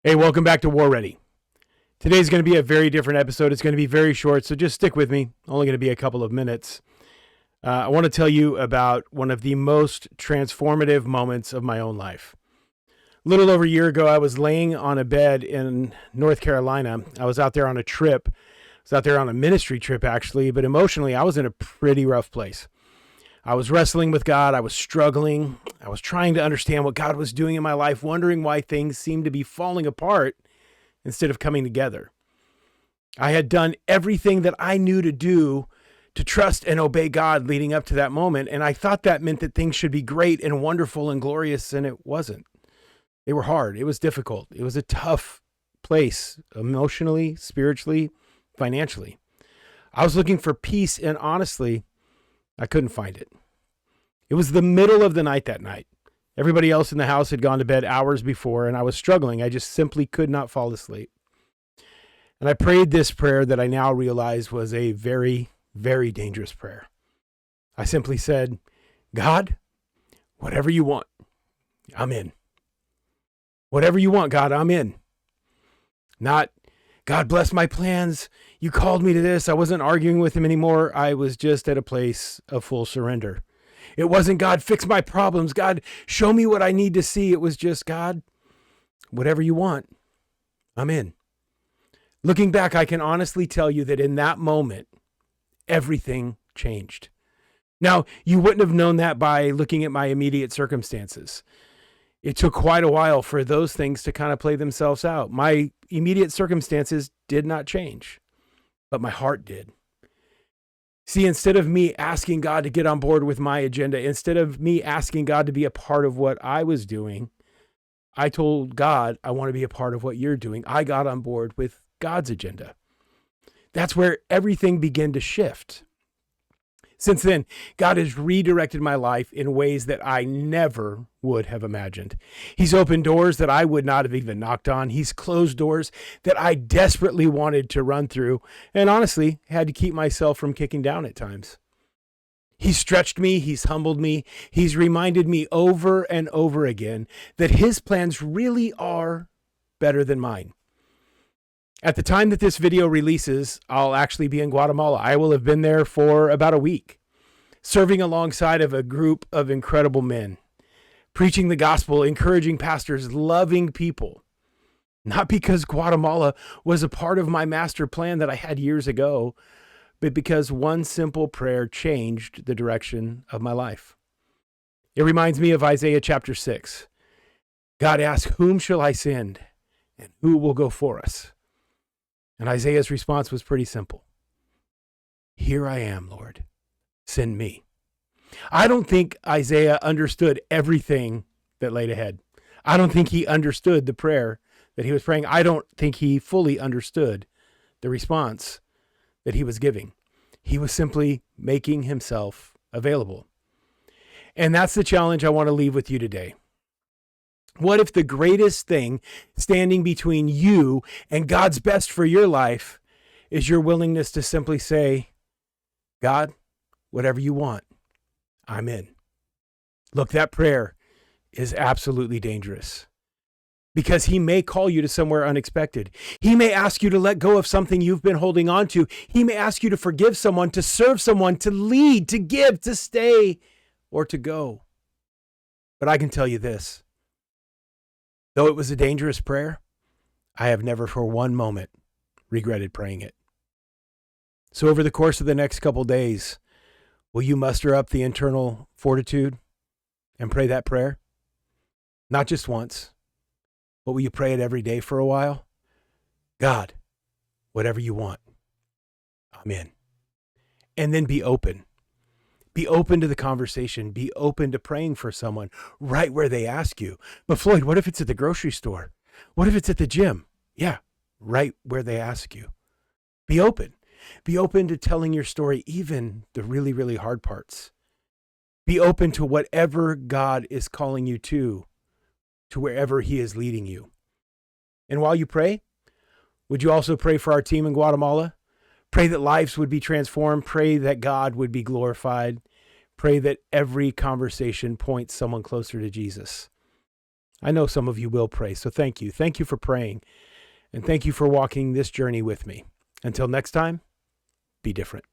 Hey, welcome back to War Ready. Today's going to be a very different episode. It's going to be very short, so just stick with me. Only going to be a couple of minutes. I want to tell you about one of the most transformative moments of my own life. A little over a year ago, I was laying on a bed in North Carolina. I was out there on a trip. I was out there on a ministry trip, actually, but emotionally, I was in a pretty rough place. I was wrestling with God. I was struggling. I was trying to understand what God was doing in my life, wondering why things seemed to be falling apart instead of coming together. I had done everything that I knew to do to trust and obey God leading up to that moment, and I thought that meant that things should be great and wonderful and glorious, and it wasn't. They were hard. It was difficult. It was a tough place emotionally, spiritually, financially. I was looking for peace, and honestly, I couldn't find it. It was the middle of the night that night. Everybody else in the house had gone to bed hours before, and I was struggling. I just simply could not fall asleep. And I prayed this prayer that I now realize was a very, very dangerous prayer. I simply said, God, whatever you want, I'm in. Whatever you want, God, I'm in. Not, God bless my plans. You called me to this. I wasn't arguing with him anymore. I was just at a place of full surrender. It wasn't, God, fix my problems. God, show me what I need to see. It was just, God, whatever you want, I'm in. Looking back, I can honestly tell you that in that moment, everything changed. Now, you wouldn't have known that by looking at my immediate circumstances. It took quite a while for those things to kind of play themselves out. My immediate circumstances did not change, but my heart did. See, instead of me asking God to get on board with my agenda, instead of me asking God to be a part of what I was doing, I told God, I want to be a part of what you're doing. I got on board with God's agenda. That's where everything began to shift. Since then, God has redirected my life in ways that I never would have imagined. He's opened doors that I would not have even knocked on. He's closed doors that I desperately wanted to run through, and honestly, had to keep myself from kicking down at times. He's stretched me. He's humbled me. He's reminded me over and over again that his plans really are better than mine. At the time that this video releases, I'll actually be in Guatemala. I will have been there for about a week, serving alongside of a group of incredible men, preaching the gospel, encouraging pastors, loving people. Not because Guatemala was a part of my master plan that I had years ago, but because one simple prayer changed the direction of my life. It reminds me of Isaiah chapter 6. God asks, whom shall I send, and who will go for us? And Isaiah's response was pretty simple. Here I am, Lord. Send me. I don't think Isaiah understood everything that laid ahead. I don't think he understood the prayer that he was praying. I don't think he fully understood the response that he was giving. He was simply making himself available. And that's the challenge I want to leave with you today. What if the greatest thing standing between you and God's best for your life is your willingness to simply say, God, whatever you want, I'm in. Look, that prayer is absolutely dangerous because he may call you to somewhere unexpected. He may ask you to let go of something you've been holding on to. He may ask you to forgive someone, to serve someone, to lead, to give, to stay, or to go. But I can tell you this. Though it was a dangerous prayer, I have never for one moment regretted praying it. So over the course of the next couple days, will you muster up the internal fortitude and pray that prayer? Not just once, but will you pray it every day for a while? God, whatever you want, I'm in. And then be open. Be open to the conversation. Be open to praying for someone right where they ask you. But Floyd, what if it's at the grocery store? What if it's at the gym? Yeah, right where they ask you. Be open. Be open to telling your story, even the really, really hard parts. Be open to whatever God is calling you to wherever he is leading you. And while you pray, would you also pray for our team in Guatemala? Pray that lives would be transformed. Pray that God would be glorified. Pray that every conversation points someone closer to Jesus. I know some of you will pray, so thank you. Thank you for praying, and thank you for walking this journey with me. Until next time, be different.